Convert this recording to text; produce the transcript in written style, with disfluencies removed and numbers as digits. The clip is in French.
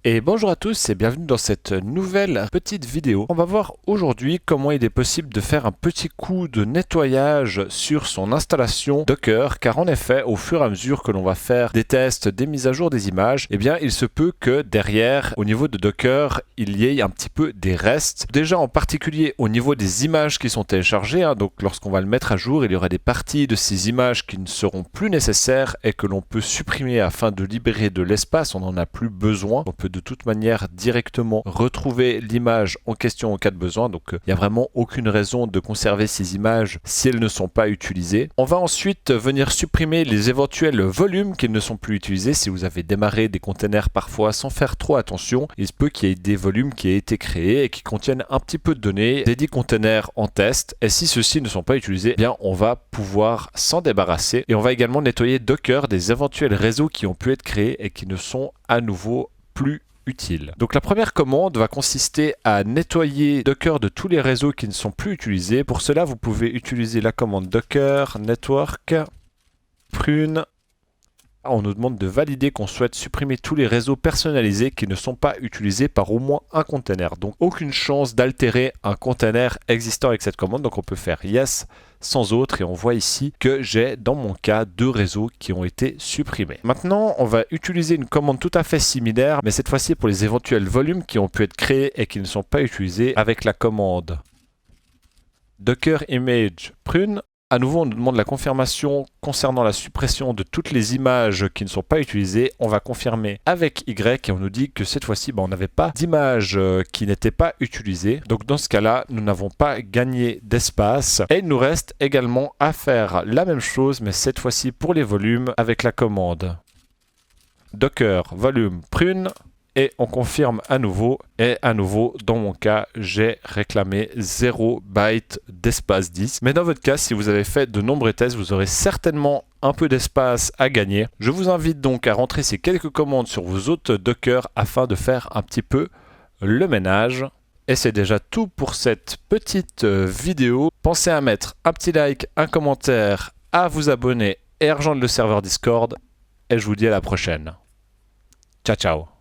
Et bonjour à tous et bienvenue dans cette nouvelle petite vidéo. On va voir aujourd'hui comment il est possible de faire un petit coup de nettoyage sur son installation Docker, car en effet, au fur et à mesure que l'on va faire des tests, des mises à jour des images, eh bien il se peut que derrière, au niveau de Docker, il y ait un petit peu des restes. Déjà en particulier au niveau des images qui sont téléchargées, donc lorsqu'on va le mettre à jour, il y aura des parties de ces images qui ne seront plus nécessaires et que l'on peut supprimer afin de libérer de l'espace, on n'en a plus besoin. On peut de toute manière directement retrouver l'image en question en cas de besoin, donc il n'y a vraiment aucune raison de conserver ces images si elles ne sont pas utilisées. On va ensuite venir supprimer les éventuels volumes qui ne sont plus utilisés. Si vous avez démarré des containers parfois sans faire trop attention, il se peut qu'il y ait des volumes qui aient été créés et qui contiennent un petit peu de données des 10 containers en test, et si ceux-ci ne sont pas utilisés, eh bien on va pouvoir s'en débarrasser. Et on va également nettoyer Docker des éventuels réseaux qui ont pu être créés et qui ne sont à nouveau plus utile. Donc la première commande va consister à nettoyer Docker de tous les réseaux qui ne sont plus utilisés. Pour cela, vous pouvez utiliser la commande docker network prune. On nous demande de valider qu'on souhaite supprimer tous les réseaux personnalisés qui ne sont pas utilisés par au moins un container. Donc aucune chance d'altérer un container existant avec cette commande. Donc on peut faire yes sans autre, et on voit ici que j'ai dans mon cas 2 réseaux qui ont été supprimés. Maintenant on va utiliser une commande tout à fait similaire, mais cette fois-ci pour les éventuels volumes qui ont pu être créés et qui ne sont pas utilisés, avec la commande docker image prune. À nouveau, on nous demande la confirmation concernant la suppression de toutes les images qui ne sont pas utilisées. On va confirmer avec Y et on nous dit que cette fois-ci, on n'avait pas d'images qui n'étaient pas utilisées. Donc dans ce cas-là, nous n'avons pas gagné d'espace. Et il nous reste également à faire la même chose, mais cette fois-ci pour les volumes, avec la commande docker volume prune. Et on confirme à nouveau, et à nouveau, dans mon cas, j'ai réclamé 0 byte d'espace disque. Mais dans votre cas, si vous avez fait de nombreux tests, vous aurez certainement un peu d'espace à gagner. Je vous invite donc à rentrer ces quelques commandes sur vos autres Docker afin de faire un petit peu le ménage. Et c'est déjà tout pour cette petite vidéo. Pensez à mettre un petit like, un commentaire, à vous abonner et à rejoindre le serveur Discord. Et je vous dis à la prochaine. Ciao, ciao.